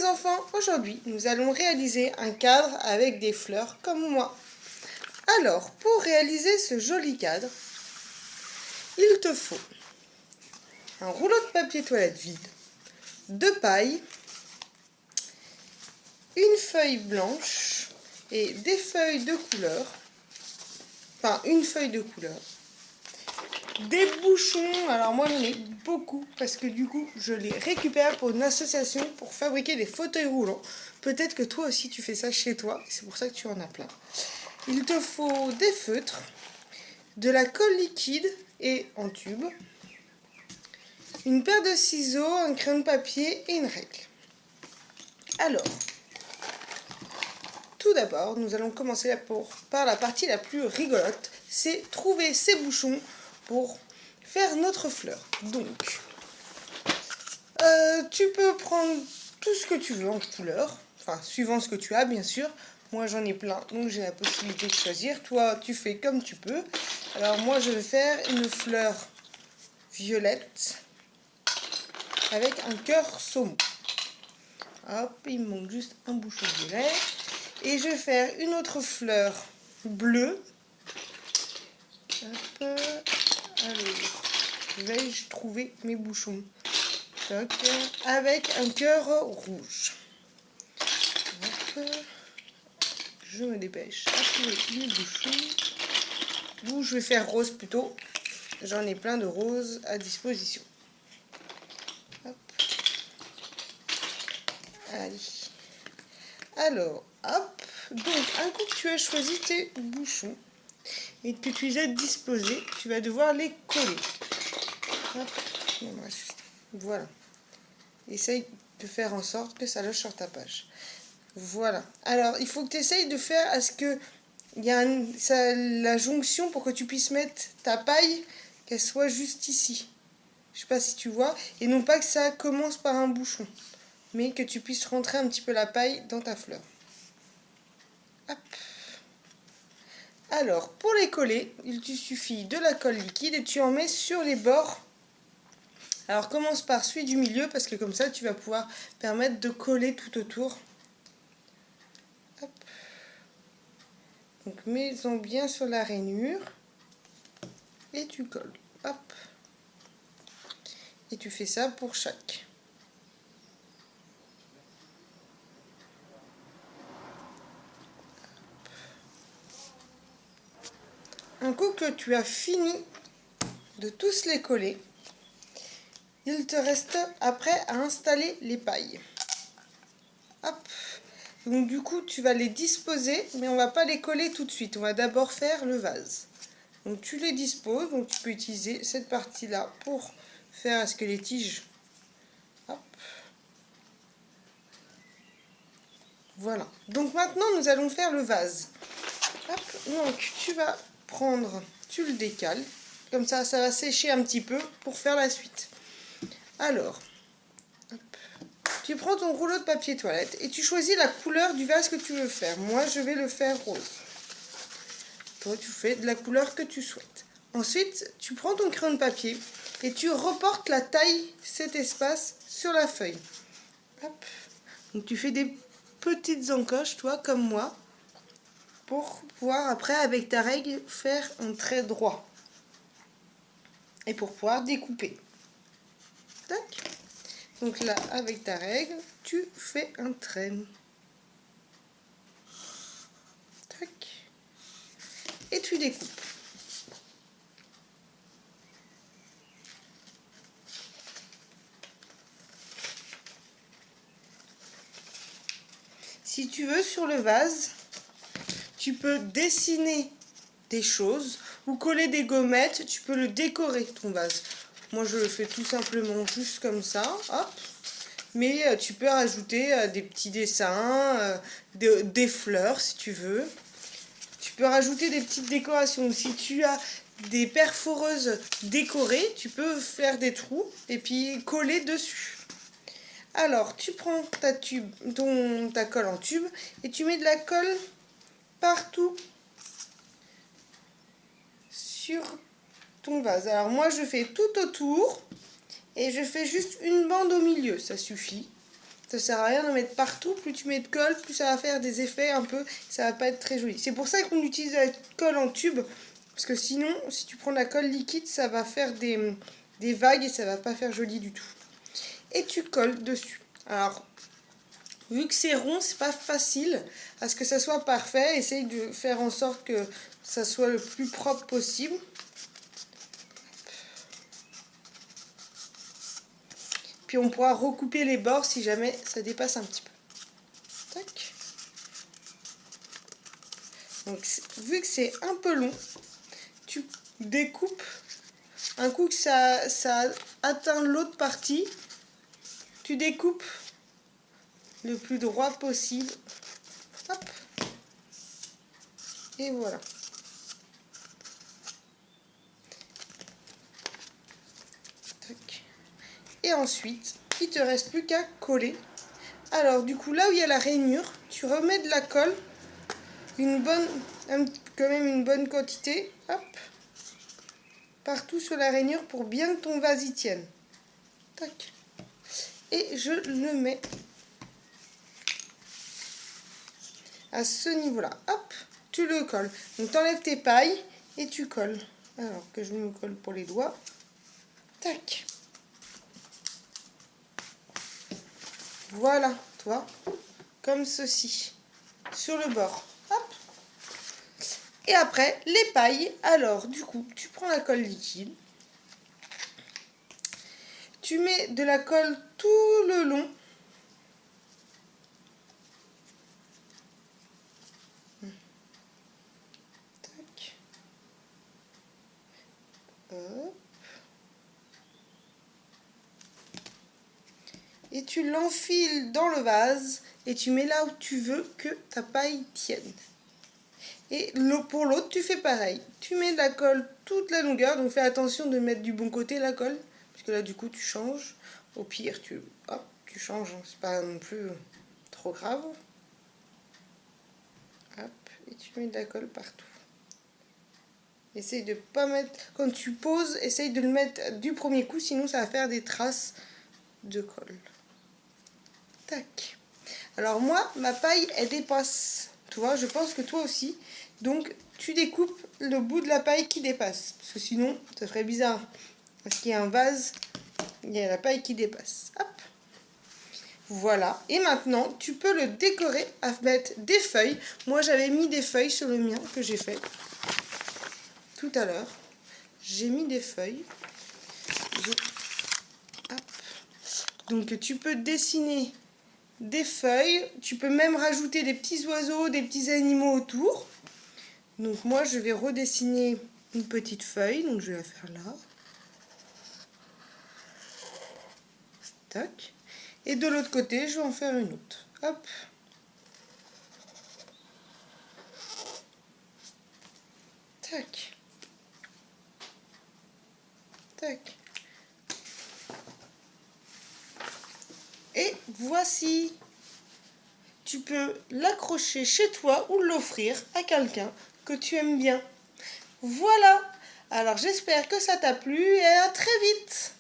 enfants, aujourd'hui nous allons réaliser un cadre avec des fleurs comme moi. Alors, pour réaliser ce joli cadre, il te faut un rouleau de papier toilette vide, de paille, une feuille blanche et des feuilles de couleur, enfin une feuille de couleur, des bouchons. Alors moi j'en ai beaucoup parce que du coup je les récupère pour une association pour fabriquer des fauteuils roulants. Peut-être que toi aussi tu fais ça chez toi, c'est pour ça que tu en as plein. Il te faut des feutres, de la colle liquide et en tube, une paire de ciseaux, un crayon de papier et une règle. Alors, tout d'abord, nous allons commencer par la partie la plus rigolote, c'est trouver ces bouchons pour faire notre fleur. Donc, tu peux prendre tout ce que tu veux en couleur, enfin suivant ce que tu as bien sûr. Moi j'en ai plein, donc j'ai la possibilité de choisir. Toi tu fais comme tu peux. Alors moi je vais faire une fleur violette avec un cœur saumon. Hop, il me manque juste un bouchon violet. Et je vais faire une autre fleur bleue. Hop, alors, vais-je trouver mes bouchons? Toc, avec un cœur rouge. Hop, je me dépêche à trouver mes bouchons. Ou je vais faire rose plutôt. J'en ai plein de roses à disposition. Hop. Allez. Alors, hop. Donc, un coup que tu as choisi tes bouchons et que tu les as disposés, tu vas devoir les coller. Hop. Voilà. Essaye de faire en sorte que ça loge sur ta page. Voilà. Alors, il faut que tu essayes de faire à ce que il y a la jonction pour que tu puisses mettre ta paille, qu'elle soit juste ici. Je sais pas si tu vois. Et non pas que ça commence par un bouchon, mais que tu puisses rentrer un petit peu la paille dans ta fleur. Hop. Alors, pour les coller, il te suffit de la colle liquide et tu en mets sur les bords. Alors, commence par celui du milieu parce que comme ça, tu vas pouvoir permettre de coller tout autour. Hop. Donc, mets-en bien sur la rainure et tu colles. Hop. Et tu fais ça pour chaque. Un coup que tu as fini de tous les coller, il te reste après à installer les pailles. Hop. Donc du coup tu vas les disposer, mais on va pas les coller tout de suite. On va d'abord faire le vase. Donc tu les disposes, donc tu peux utiliser cette partie là pour faire à ce que les tiges. Hop. Voilà. Donc maintenant nous allons faire le vase. Hop. Donc tu vas prendre, tu le décales. Comme ça va sécher un petit peu pour faire la suite. Alors, hop. Tu prends ton rouleau de papier toilette et tu choisis la couleur du vase que tu veux faire. Moi, je vais le faire rose. Toi, tu fais de la couleur que tu souhaites. Ensuite, tu prends ton crayon de papier et tu reportes la taille, cet espace, sur la feuille. Hop. Donc, tu fais des petites encoches, toi, comme moi, pour pouvoir, après, avec ta règle, faire un trait droit. Et pour pouvoir découper. Tac. Donc là, avec ta règle, tu fais un trait. Tac. Et tu découpes. Si tu veux, sur le vase, tu peux dessiner des choses ou coller des gommettes. Tu peux le décorer, ton vase. Moi, je le fais tout simplement juste comme ça. Hop. Mais tu peux rajouter des petits dessins, des fleurs si tu veux. Tu peux rajouter des petites décorations. Si tu as des perforeuses décorées, tu peux faire des trous et puis coller dessus. Alors, tu prends ta colle en tube et tu mets de la colle partout sur ton vase. Alors moi, je fais tout autour et je fais juste une bande au milieu, ça suffit. Ça sert à rien de mettre partout. Plus tu mets de colle, plus ça va faire des effets un peu. Ça va pas être très joli. C'est pour ça qu'on utilise la colle en tube. Parce que sinon, si tu prends de la colle liquide, ça va faire des vagues et ça va pas faire joli du tout. Et tu colles dessus. Alors, vu que c'est rond, c'est pas facile. À ce que ça soit parfait, essaye de faire en sorte que ça soit le plus propre possible. Puis on pourra recouper les bords si jamais ça dépasse un petit peu. Tac. Donc, vu que c'est un peu long, tu découpes. Un coup que ça atteint l'autre partie, tu découpes le plus droit possible. Hop. Et voilà. Tac. Et ensuite, il te reste plus qu'à coller. Alors du coup, là où il y a la rainure, tu remets de la colle, quand même une bonne quantité, hop, partout sur la rainure pour bien que ton vase y tienne. Tac. Et je le mets à ce niveau-là. Hop, tu le colles. Donc tu enlèves tes pailles et tu colles. Alors que je me colle pour les doigts. Tac. Voilà, toi, comme ceci, sur le bord. Hop. Et après, les pailles. Alors, du coup, tu prends la colle liquide. Tu mets de la colle tout le long. Tac. Hop. Et tu l'enfiles dans le vase et tu mets là où tu veux que ta paille tienne. Et pour l'autre, tu fais pareil. Tu mets de la colle toute la longueur, donc fais attention de mettre du bon côté la colle, parce que là du coup tu changes. Au pire, tu changes, hein. C'est pas non plus trop grave. Hop, et tu mets de la colle partout. Essaye de pas mettre, quand tu poses, essaye de le mettre du premier coup, sinon ça va faire des traces de colle. Tac. Alors moi, ma paille, elle dépasse. Tu vois, je pense que toi aussi. Donc, tu découpes le bout de la paille qui dépasse. Parce que sinon, ça ferait bizarre. Parce qu'il y a un vase, il y a la paille qui dépasse. Hop. Voilà. Et maintenant, tu peux le décorer à mettre des feuilles. Moi, j'avais mis des feuilles sur le mien que j'ai fait tout à l'heure. J'ai mis des feuilles. Hop. Donc, tu peux dessiner des feuilles, tu peux même rajouter des petits oiseaux, des petits animaux autour. Donc moi je vais redessiner une petite feuille, donc je vais la faire là. Tac. Et de l'autre côté, je vais en faire une autre. Hop. Tac. Tac. Et voici. Tu peux l'accrocher chez toi ou l'offrir à quelqu'un que tu aimes bien. Voilà. Alors j'espère que ça t'a plu et à très vite.